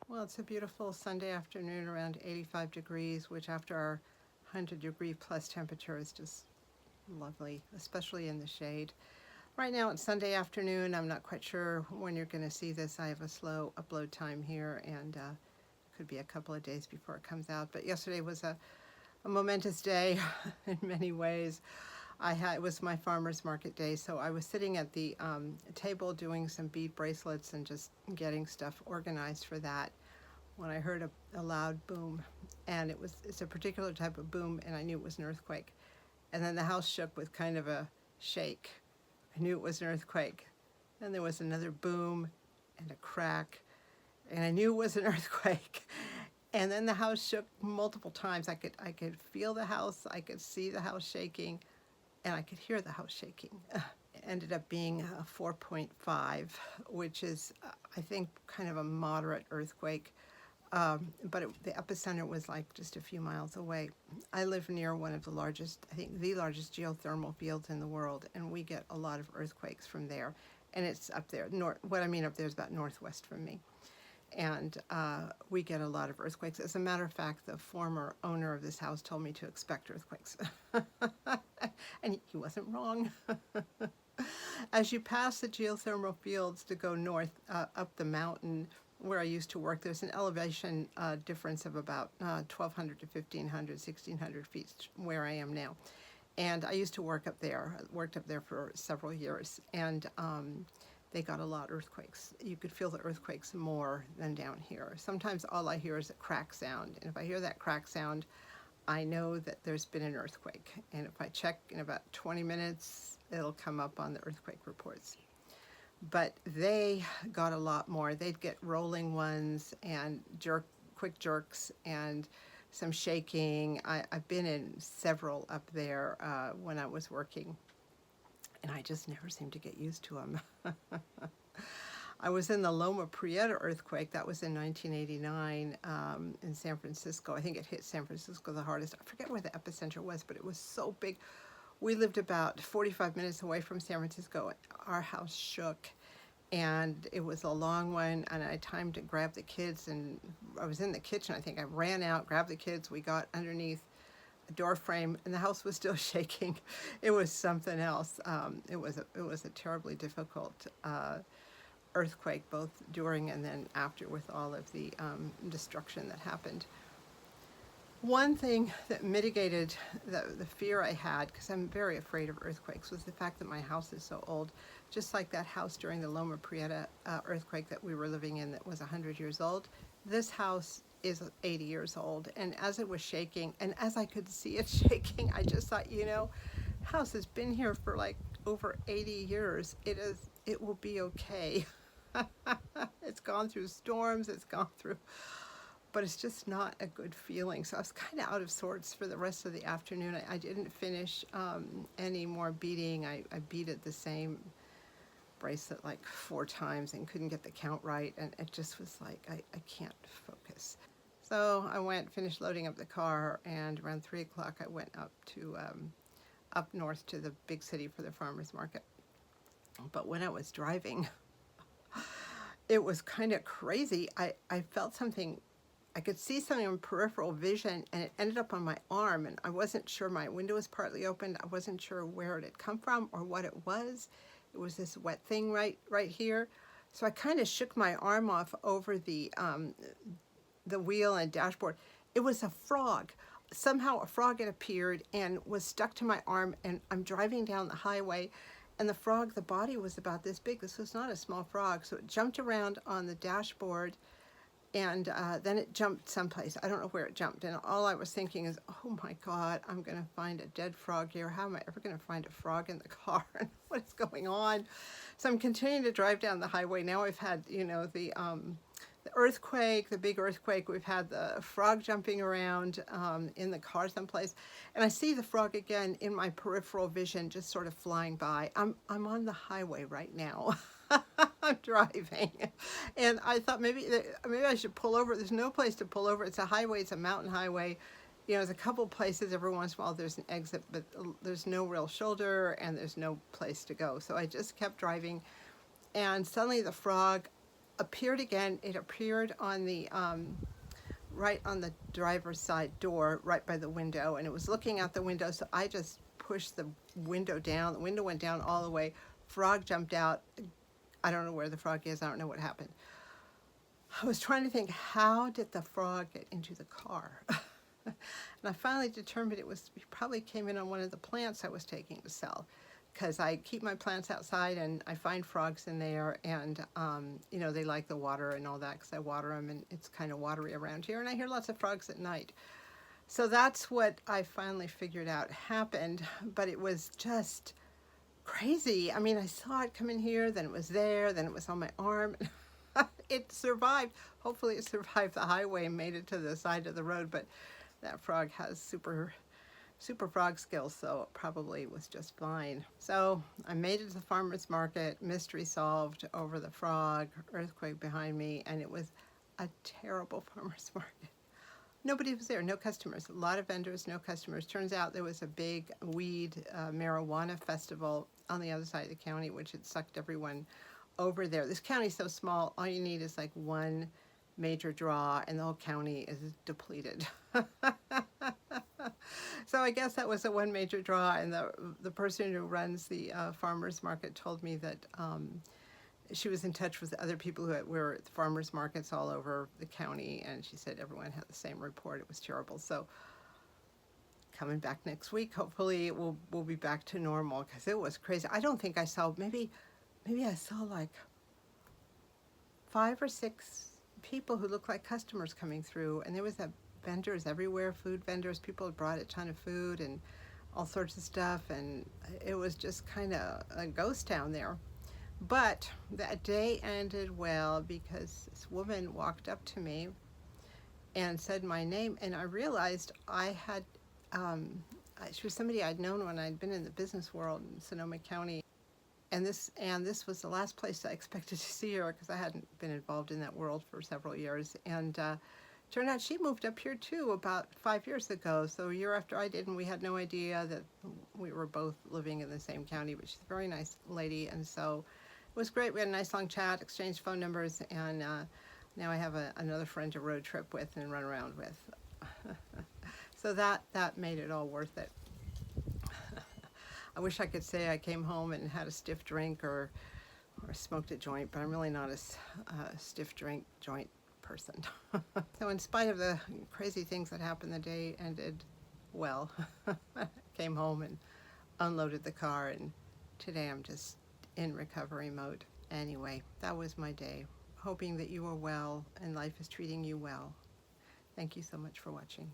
Well, it's a beautiful Sunday afternoon around 85 degrees, which after our 100-degree plus temperature is just lovely, especially in the shade. Right now it's Sunday afternoon. I'm not quite sure when you're going to see this. I have a slow upload time here, and could be a couple of days before it comes out. But yesterday was a momentous day in many ways. It was my farmer's market day, so I was sitting at the table doing some bead bracelets and just getting stuff organized for that when I heard a loud boom, and it's a particular type of boom, and I knew it was an earthquake. And then the house shook with kind of a shake. I knew it was an earthquake. Then there was another boom and a crack, and I knew it was an earthquake. And then the house shook multiple times. I could feel the house, I could see the house shaking, and I could hear the house shaking. It ended up being a 4.5, which is, I think, kind of a moderate earthquake. But the epicenter was like just a few miles away. I live near one of the largest, I think the largest geothermal fields in the world, and we get a lot of earthquakes from there. And it's up there. What I mean up there is about northwest from me. And we get a lot of earthquakes. As a matter of fact, the former owner of this house told me to expect earthquakes. And he wasn't wrong. As you pass the geothermal fields to go north up the mountain where I used to work, there's an elevation difference of about 1,200 to 1,500, 1,600 feet where I am now. And I used to work up there. I worked up there for several years, and they got a lot of earthquakes. You could feel the earthquakes more than down here. Sometimes all I hear is a crack sound, and if I hear that crack sound, I know that there's been an earthquake. And if I check in about 20 minutes, it'll come up on the earthquake reports. But they got a lot more. They'd get rolling ones and quick jerks and some shaking. I've been in several up there when I was working, and I just never seemed to get used to them. I was in the Loma Prieta earthquake. That was in 1989 in San Francisco. I think it hit San Francisco the hardest. I forget where the epicenter was, but it was so big. We lived about 45 minutes away from San Francisco. Our house shook, and it was a long one, and I had time to grab the kids, and I was in the kitchen. I think I ran out, grabbed the kids. We got underneath a door frame, and the house was still shaking. It was something else. It was a terribly difficult earthquake, both during and then after, with all of the destruction that happened. One thing that mitigated the fear I had, because I'm very afraid of earthquakes, was the fact that my house is so old. Just like that house during the Loma Prieta earthquake that we were living in that was 100 years old, this house is 80 years old. And as it was shaking, and as I could see it shaking, I just thought, house has been here for like over 80 years. It will be okay. It's gone through storms, but it's just not a good feeling. So I was kind of out of sorts for the rest of the afternoon. I didn't finish any more beading. I beaded the same bracelet like 4 times and couldn't get the count right, and it just was like, I can't focus. So I finished loading up the car, and around 3 o'clock I went up north to the big city for the farmer's market. But when I was driving, it was kind of crazy. I felt something. I could see something in peripheral vision, and it ended up on my arm, and I wasn't sure. My window was partly opened. I wasn't sure where it had come from or what it was. It was this wet thing right here. So I kind of shook my arm off over the wheel and dashboard. It was a frog. Somehow a frog had appeared and was stuck to my arm, and I'm driving down the highway, and the frog, the body was about this big. This was not a small frog. So it jumped around on the dashboard, and then it jumped someplace. I don't know where it jumped. And all I was thinking is, oh my God, I'm going to find a dead frog here. How am I ever going to find a frog in the car? What is going on? So I'm continuing to drive down the highway. Now we've had, the earthquake, the big earthquake. We've had the frog jumping around in the car someplace. And I see the frog again in my peripheral vision, just sort of flying by. I'm on the highway right now. I'm driving, and I thought maybe I should pull over. There's no place to pull over. It's a highway. It's a mountain highway. There's a couple places every once in a while there's an exit, but there's no real shoulder, and there's no place to go. So I just kept driving, and suddenly the frog appeared again. It appeared on the right on the driver's side door, right by the window, and it was looking out the window. So I just pushed the window down. The window went down all the way. Frog jumped out. I don't know where the frog is. I don't know what happened. I was trying to think, how did the frog get into the car? And I finally determined he probably came in on one of the plants I was taking to sell, because I keep my plants outside and I find frogs in there, and you know, they like the water and all that because I water them, and it's kind of watery around here, and I hear lots of frogs at night. So that's what I finally figured out happened, but it was just crazy. I mean, I saw it come in here, then it was there, then it was on my arm. It survived. Hopefully it survived the highway and made it to the side of the road, but that frog has super frog skills, so it probably was just fine. So I made it to the farmer's market, mystery solved over the frog, earthquake behind me, and it was a terrible farmer's market. Nobody was there, no customers. A lot of vendors, no customers. Turns out there was a big weed marijuana festival on the other side of the county, which had sucked everyone over there. This county's so small, all you need is like one major draw and the whole county is depleted. So I guess that was the one major draw, and the person who runs the farmers market told me that she was in touch with other people who were at the farmers markets all over the county, and she said everyone had the same report. It was terrible. So coming back next week, hopefully we'll be back to normal, because it was crazy. I don't think I saw, maybe I saw like 5 or 6 people who looked like customers coming through, and there was vendors everywhere, food vendors. People had brought a ton of food and all sorts of stuff, and it was just kind of a ghost town there. But that day ended well, because this woman walked up to me and said my name, and I realized I had, she was somebody I'd known when I'd been in the business world in Sonoma County. And this was the last place I expected to see her, because I hadn't been involved in that world for several years. And turned out she moved up here too about 5 years ago, so a year after I did, and we had no idea that we were both living in the same county. But she's a very nice lady, and so it was great. We had a nice long chat, exchanged phone numbers, and now I have another friend to road trip with and run around with. So that made it all worth it. I wish I could say I came home and had a stiff drink or smoked a joint, but I'm really not a stiff drink joint person. So in spite of the crazy things that happened, the day ended well. Came home and unloaded the car, and today I'm just in recovery mode. Anyway, that was my day. Hoping that you are well and life is treating you well. Thank you so much for watching.